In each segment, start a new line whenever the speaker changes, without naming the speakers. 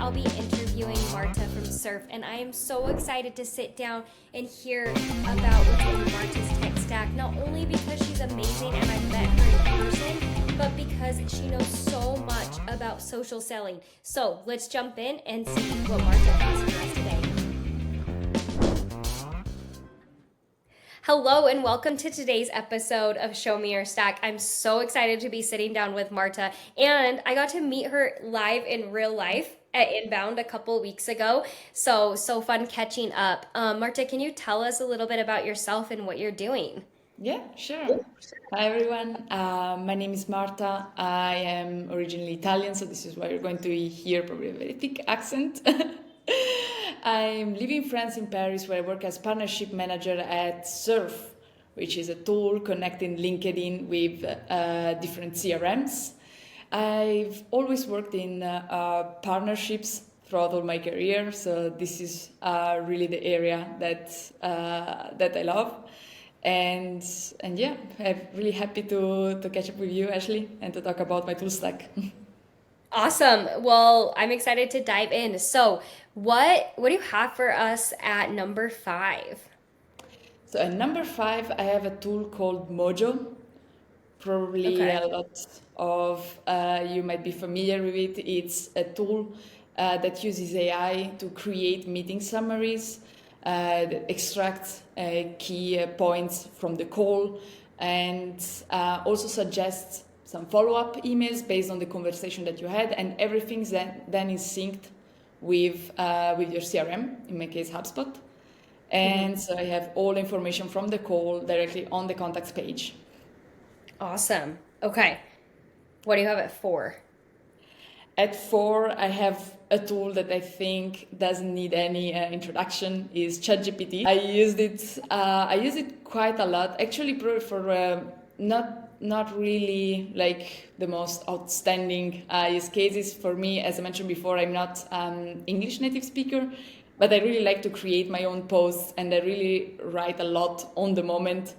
I'll be interviewing Marta from Surf, and I am so excited to sit down and hear about what's in Marta's tech stack, not only because she's amazing and I've met her in person, but because she knows so much about social selling. So let's jump in and see what Marta has for us today. Hello and welcome to today's episode of Show Me Your Stack. I'm so excited to be sitting down with Marta, and I got to meet her live in real life at Inbound a couple weeks ago. So fun catching up. Marta, can you tell us a little bit about yourself and what you're doing?
Yeah, sure. Hi, everyone. My name is Marta. I am originally Italian, so this is why you're going to hear probably a very thick accent. I'm living in France, in Paris, where I work as partnership manager at Surf, which is a tool connecting LinkedIn with different CRMs. I've always worked in partnerships throughout all my career, so this is really the area that I love. And yeah, I'm really happy to catch up with you, Ashley, and to talk about my tool stack.
Awesome. Well, I'm excited to dive in. So, what do you have for us at number 5?
So at number 5, I have a tool called Mojo. Probably
Okay.
a lot of you might be familiar with it. It's a tool that uses AI to create meeting summaries, that extract key points from the call, and also suggests some follow-up emails based on the conversation that you had, and everything's then is synced with your CRM, in my case HubSpot. And so I have all information from the call directly on the contacts page.
Awesome. Okay. What do you have at 4?
At 4, I have a tool that I think doesn't need any introduction. Is ChatGPT. I use it quite a lot. Actually, probably for not really like the most outstanding use cases. For me, as I mentioned before, I'm not English native speaker, but I really like to create my own posts, and I really write a lot on the moment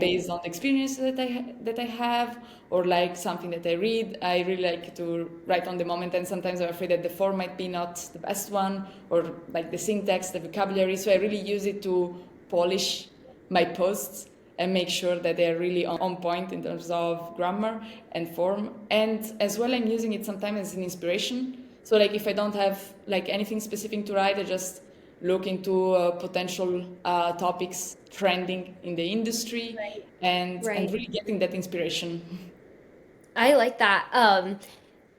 based on the experience that I have, or like something that I read. I really like to write on the moment, and sometimes I'm afraid that the form might be not the best one, or like the syntax, the vocabulary. So I really use it to polish my posts and make sure that they're really on point in terms of grammar and form. And as well, I'm using it sometimes as an inspiration. So like if I don't have like anything specific to write, I just look into potential topics trending in the industry,
Right.
and
Right.
really getting that inspiration.
I like that.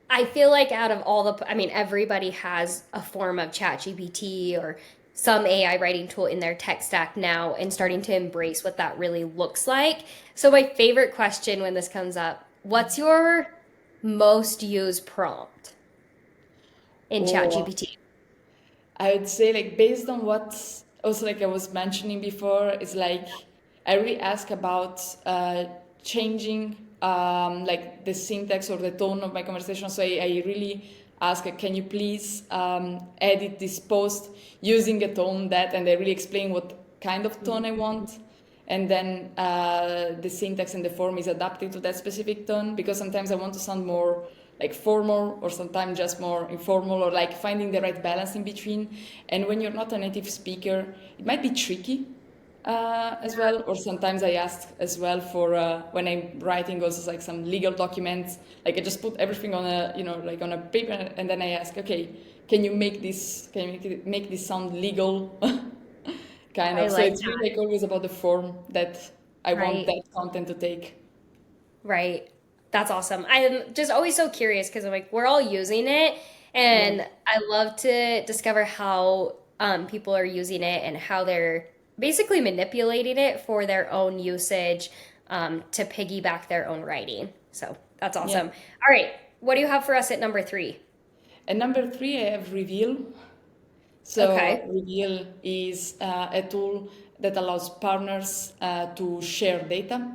I feel like out of all I mean, everybody has a form of chat GPT or some AI writing tool in their tech stack now and starting to embrace what that really looks like. So my favorite question when this comes up, what's your most used prompt in chat
Or
GPT?
I would say like based on what also like I was mentioning before, is like I really ask about changing like the syntax or the tone of my conversation. So I really ask, can you please edit this post using a tone that, and I really explain what kind of tone I want. And then the syntax and the form is adapted to that specific tone, because sometimes I want to sound more like formal, or sometimes just more informal, or like finding the right balance in between. And when you're not a native speaker, it might be tricky as well. Or sometimes I ask as well for when I'm writing also like some legal documents, like I just put everything on a like on a paper, and then I ask, okay, can you make this sound legal? Kind
I
of. So
like
it's
that.
really like always about the form that I want
Right.
that content to take.
Right. That's awesome. I'm just always so curious because I'm like, we're all using it,
Yeah.
and I love to discover how people are using it and how they're basically manipulating it for their own usage to piggyback their own writing. So that's
Yeah.
awesome. All right. What do you have for us at number 3?
And number 3, I have Reveal. So
Okay.
Reveal is a tool that allows partners to share data.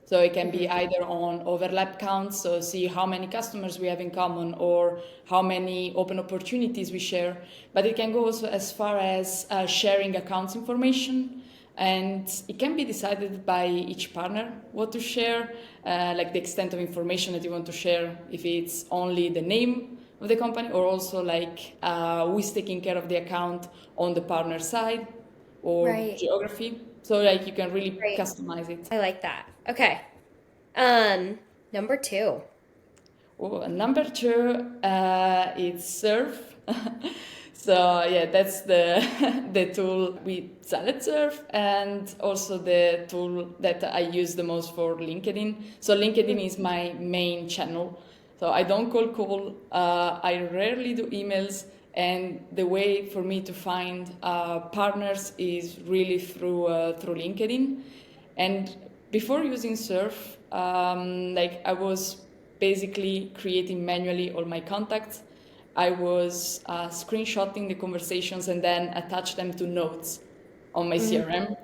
So it can be
Hmm.
either on overlap counts, so see how many customers we have in common, or how many open opportunities we share. But it can go also as far as sharing accounts information. And it can be decided by each partner what to share, like the extent of information that you want to share, if it's only the name of the company, or also like who's taking care of the account on the partner side or
Right.
geography. So like you can really
Right.
customize it.
I like that. Okay. Um, Number two.
Oh, and number two, is Surf. So yeah, that's the the tool we sell at Surf, and also the tool that I use the most for LinkedIn. So LinkedIn is my main channel. So I don't cold call. I rarely do emails, and the way for me to find partners is really through LinkedIn. And before using Surf, like I was basically creating manually all my contacts. I was screenshotting the conversations and then attach them to notes on my
Mhm.
CRM,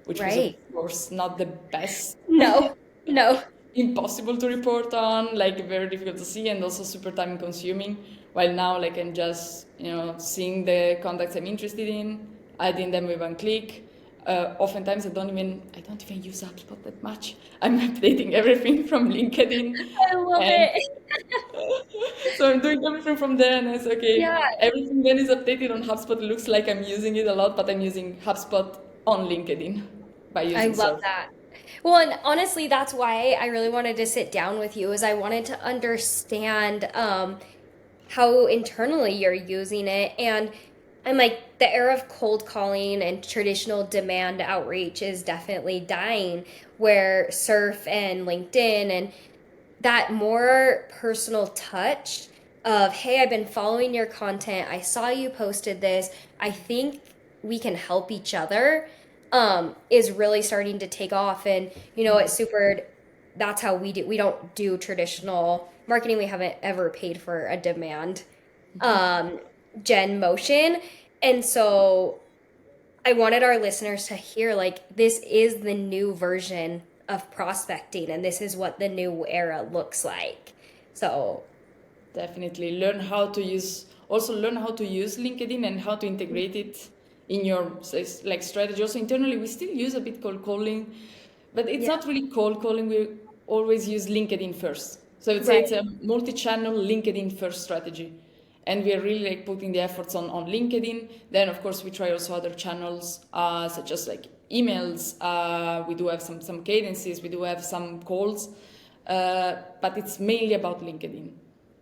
which was of
Right.
course not the best.
No. No.
Impossible to report on, like very difficult to see, and also super time consuming. While now, like I'm just seeing the contacts I'm interested in, adding them with one click. Oftentimes I don't even use HubSpot that much. I'm updating everything from LinkedIn,
I love
and
it.
so I'm doing everything from there, and it's okay.
Yeah,
Everything then is updated on HubSpot. It looks like I'm using it a lot, but I'm using HubSpot on LinkedIn by
I
using
love
Surf.
that. Well, and honestly, that's why I really wanted to sit down with you, is I wanted to understand how internally you're using it. And I'm like, the era of cold calling and traditional demand outreach is definitely dying, where Surf and LinkedIn and that more personal touch of, hey, I've been following your content. I saw you posted this. I think we can help each other, is really starting to take off. And, at
Yes,
Super, that's how we do. We don't do traditional marketing. We haven't ever paid for a demand um, gen motion. And so I wanted our listeners to hear, like, this is the new version of prospecting, and this is what the new era looks like. So,
definitely learn how to use LinkedIn and how to integrate it in your like strategy. Also internally, we still use a bit cold calling, but it's
yeah,
not really cold calling. We always use LinkedIn first. So I would say it's
right.
a multi-channel LinkedIn first strategy. And we are really like putting the efforts on LinkedIn. Then of course we try also other channels, such as like emails. We do have some cadences. We do have some calls, but it's mainly about LinkedIn.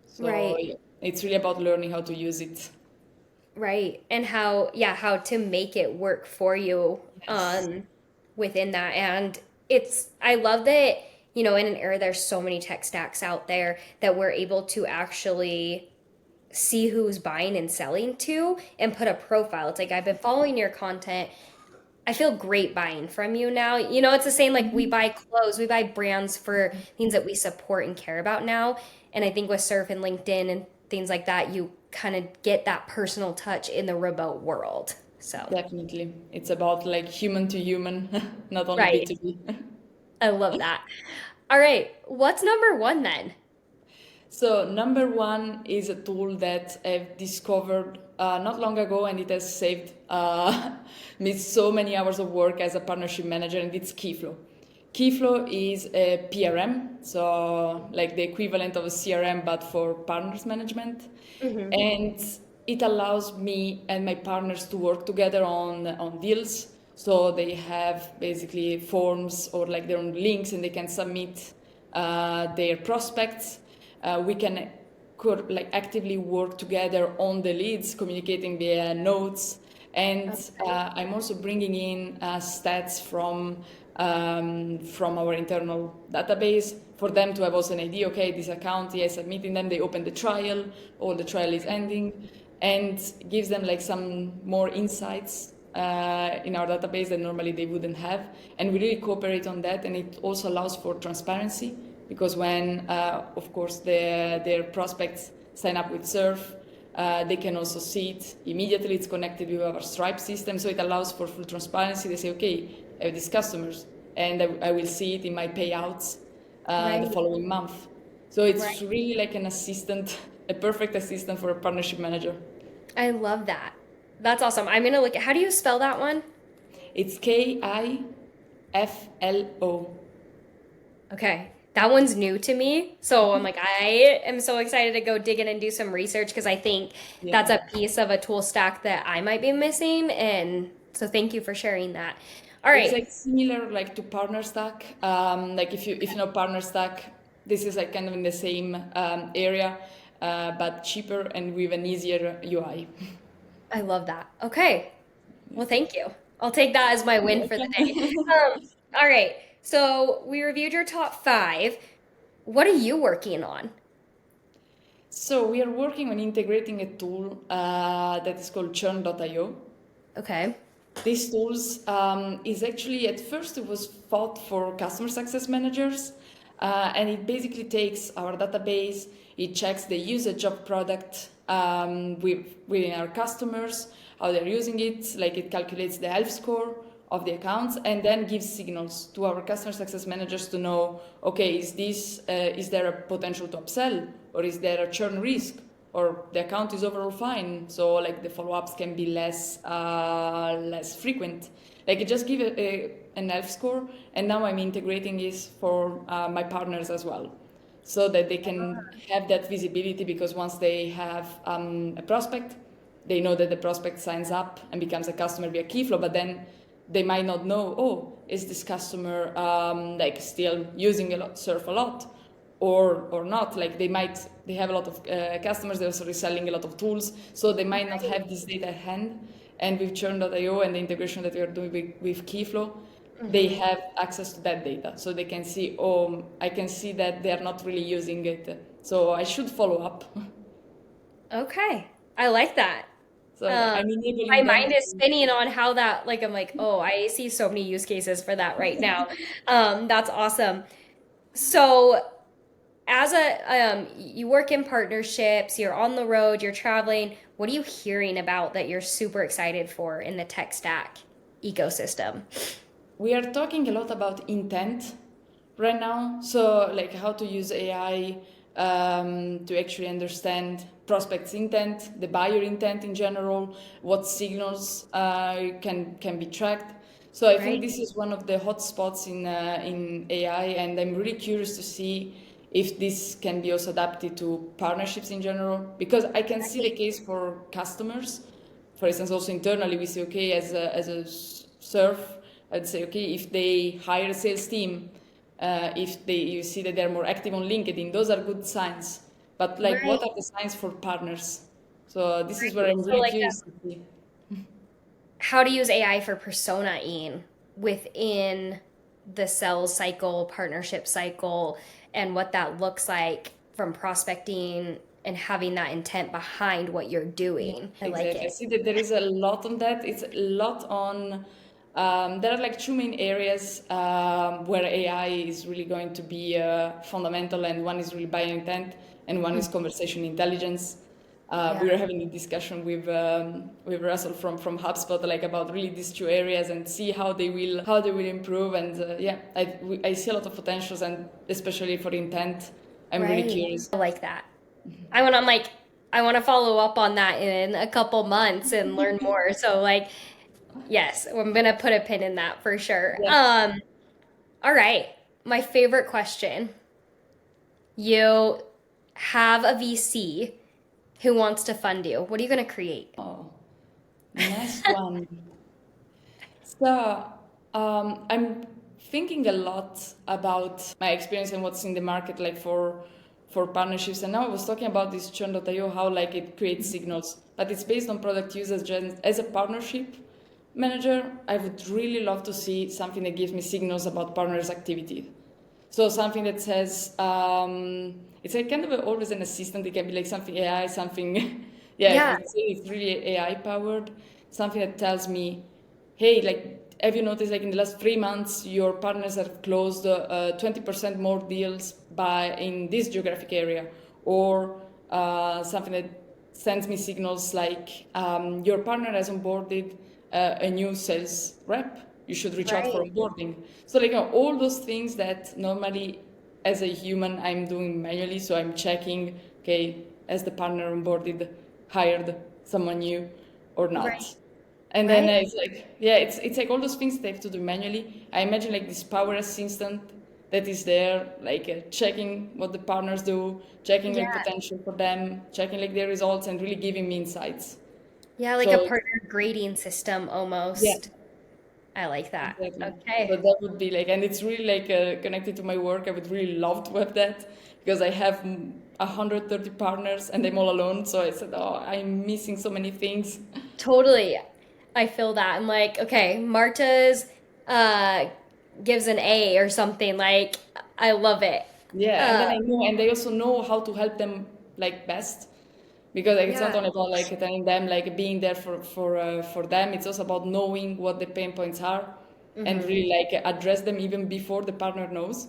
So
Right.
yeah, it's really about learning how to use it.
Right. And how to make it work for you
Yes,
within that. And I love that, in an era there's so many tech stacks out there that we're able to actually see who's buying and selling to and put a profile. It's like, I've been following your content. I feel great buying from you now. It's the same, like we buy clothes, we buy brands for things that we support and care about now. And I think with Surf and LinkedIn and things like that, you kind of get that personal touch in the remote world. So,
definitely. It's about like human to human, not only
right.
B2B.
I love that. All right. What's number one then?
So number one is a tool that I've discovered not long ago, and it has saved me so many hours of work as a partnership manager, and it's Keyflow. Keyflow is a PRM, so like the equivalent of a CRM but for partners management,
Hmm.
and it allows me and my partners to work together on deals. So they have basically forms or like their own links, and they can submit their prospects. We can like actively work together on the leads, communicating via notes. And
Okay.
I'm also bringing in stats from our internal database for them to have also an idea. Okay, this account, yes, submitting them, they open the trial, or the trial is ending, and gives them like some more insights in our database that normally they wouldn't have. And we really cooperate on that, and it also allows for transparency, because when, of course, their prospects sign up with Surf, they can also see it immediately. It's connected with our Stripe system, so it allows for full transparency. They say, okay, I have these customers, and I will see it in my payouts the
Right.
following month. So it's
Right.
really like an assistant, a perfect assistant for a partnership manager.
I love that. That's awesome. I'm gonna look at, how do you spell that one?
It's Kiflo.
Okay. That one's new to me. So I'm like, I am so excited to go dig in and do some research because I think
Yeah.
that's a piece of a tool stack that I might be missing. And so thank you for sharing that. All
It's
right.
like similar like to Partner Stack. Like if you know Partner Stack, this is like kind of in the same area, but cheaper and with an easier UI.
I love that. Okay. Well, thank you. I'll take that as my win for the day. All right. So we reviewed your top five. What are you working on?
So we are working on integrating a tool that is called churn.io.
Okay.
These tools is actually at first it was thought for customer success managers, and it basically takes our database, it checks the usage of product within our customers, how they're using it, like it calculates the health score of the accounts, and then gives signals to our customer success managers to know, okay, is there a potential to upsell, or is there a churn risk? Or the account is overall fine, so like the follow-ups can be less frequent. Like it just give an health score, and now I'm integrating this for my partners as well, so that they can have that visibility. Because once they have a prospect, they know that the prospect signs up and becomes a customer via Keyflow, but then they might not know, oh, is this customer like still using a lot, surf a lot, or not. Like they have a lot of customers, they're also reselling a lot of tools, so they might not
Right.
have this data at hand. And with churn.io and the integration that we are doing with Keyflow, they
Hmm.
have access to that data, so they can see, oh, I can see that they are not really using it, so I should follow up.
Okay. I like that.
So
Um,
I'm
my
enabling them
mind is
to.
spinning on how that, like, I'm like, oh, I see so many use cases for that right now. That's awesome. So, as you work in partnerships, you're on the road, you're traveling. What are you hearing about that you're super excited for in the tech stack ecosystem?
We are talking a lot about intent right now. So, like how to use AI to actually understand prospects' intent, the buyer intent in general, what signals can be tracked. So, I think
Right?
this is one of the hot spots in AI, and I'm really curious to see if this can be also adapted to partnerships in general, because I can see the
Right.
case for customers. For instance, also internally, we say, okay, as a surf, I'd say, okay, if they hire a sales team, if you see that they're more active on LinkedIn, those are good signs. But like,
Right.
what are the signs for partners? So this is where
Right.
I'm
So
really
like
curious to see.
how to use AI for personaing within the sales cycle, partnership cycle, and what that looks like from prospecting and having that intent behind what you're
Yeah,
doing. I like
exactly. I
it.
see that there is a lot on that. It's a lot on. There are like two main areas where AI is really going to be fundamental, and one is really buyer intent, and one is conversation intelligence. We
Yeah.
were having a discussion with Russell from HubSpot, like about really these two areas, and see how they will improve. And yeah, I see a lot of potentials, and especially for intent, I'm really
Right.
curious.
I like that. I'm like, I want to follow up on that in a couple months and learn more. So like, yes, I'm gonna put a pin in that for sure.
Yeah.
All right. My favorite question. You have a VC who wants to fund you. What are you gonna create?
Oh, nice one. So, I'm thinking a lot about my experience and what's in the market, like for partnerships. And now I was talking about this churn.io, how like it creates signals, but it's based on product users. As a partnership manager, I would really love to see something that gives me signals about partners' activity. So something that says, it's like kind of always an assistant. It can be like something AI, something, yeah, if
Yeah,
it's really AI powered, something that tells me, hey, like, have you noticed like in the last 3 months, your partners have closed 20% more deals in this geographic area? Or something that sends me signals like, your partner has onboarded a new sales rep. You should reach out for
right,
onboarding. So like all those things that normally as a human I'm doing manually. So I'm checking, okay, has the partner onboarded, hired someone new or not?
right,
And then
right.
it's like, yeah, it's like all those things they have to do manually. I imagine like this power assistant that is there, like checking what the partners do, checking like
Yeah.
potential for them, checking like their results, and really giving me insights.
Yeah, like a
So
partner grading system
yeah,
almost. I like that.
exactly. So
Okay.
that would be like, and it's really like connected to my work. I would really love to have that because I have 130 partners and I'm all alone. So I said, oh, I'm missing so many things.
Totally. I feel that. I'm like, okay, Marta's uh gives an A or something. Like, I love it.
Yeah, and
Uh
then I know, and I also know how to help them like best because like, it's not
yeah.
only about like telling them like being there for them. It's also about knowing what the pain points are and
Hmm.
really like address them even before the partner knows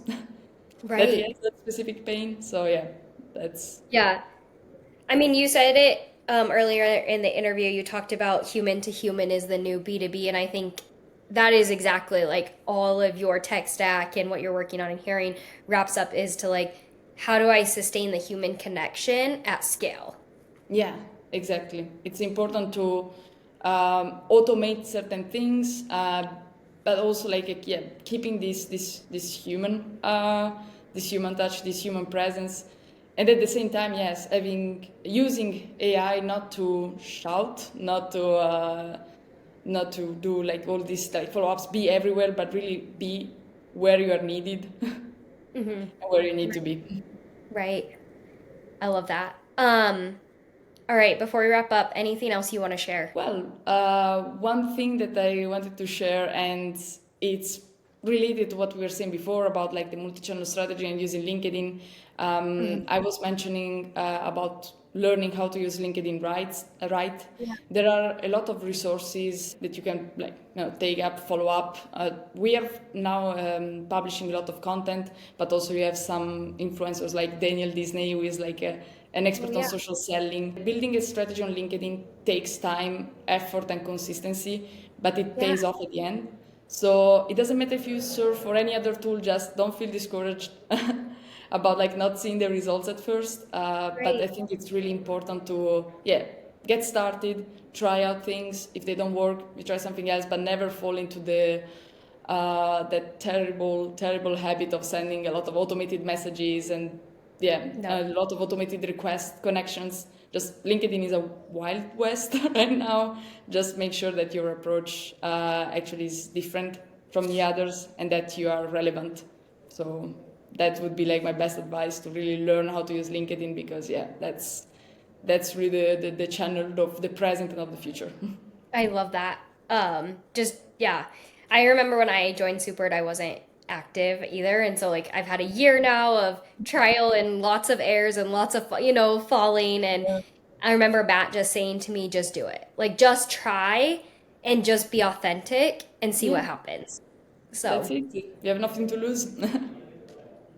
that he
Right.
has that specific pain. So yeah, that's
Yeah. I mean, you said it earlier in the interview. You talked about human to human is the new B2B, and I think that is exactly like all of your tech stack and what you're working on and hearing wraps up is to like, how do I sustain the human connection at scale?
yeah, exactly. It's important to automate certain things, but also like yeah, keeping this human touch, this human presence, and at the same time, yes, having using AI not to shout, not to do like all these like follow-ups, be everywhere, but really be where you are needed
Hmm.
and where you need to be.
Right. I love that. All right, before we wrap up, anything else you want to share?
Well, one thing that I wanted to share, and it's related to what we were saying before about like the multi-channel strategy and using LinkedIn.
Mhm.
I was mentioning about learning how to use LinkedIn right.
Yeah.
There are a lot of resources that you can like take up, follow up. We are now publishing a lot of content, but also you have some influencers like Daniel Disney, who is like an
Oh,
expert on
yeah.
social selling. Building a strategy on LinkedIn takes time, effort, and consistency, but it
Yeah.
pays off at the end. So it doesn't matter if you surf or any other tool, just don't feel discouraged about like not seeing the results at first. But I
Great.
think it's really important to, yeah, get started, try out things. If they don't work, you try something else, but never fall into that terrible habit of sending a lot of automated messages and yeah,
No.
a lot of automated request connections. Just LinkedIn is a wild west right now. Just make sure that your approach actually is different from the others and that you are relevant. So that would be like my best advice to really learn how to use LinkedIn because yeah, that's really the channel of the present and of the future.
I love that. Just yeah. I remember when I joined Supered, I wasn't active either, and so like I've had a year now of trial and lots of errors and lots of falling. And
Yeah,
I remember Matt just saying to me, "Just do it. Like just try and just be authentic and see what
yeah,
happens."
that's
So
it. You have nothing to lose.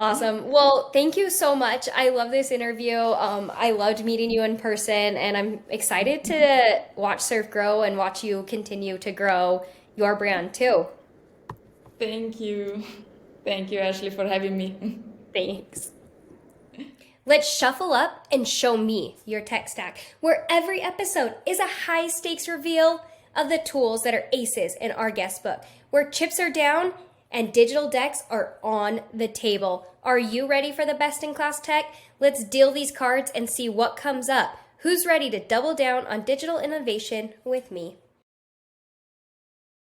awesome. Well, thank you so much. I love this interview. I loved meeting you in person, and I'm excited to watch Surf grow and watch you continue to grow your brand too.
Thank you. Thank you, Ashley, for having me.
Thanks. Let's shuffle up and show me your tech stack, where every episode is a high stakes reveal of the tools that are aces in our guest book, where chips are down and digital decks are on the table. Are you ready for the best in class tech? Let's deal these cards and see what comes up. Who's ready to double down on digital innovation with me?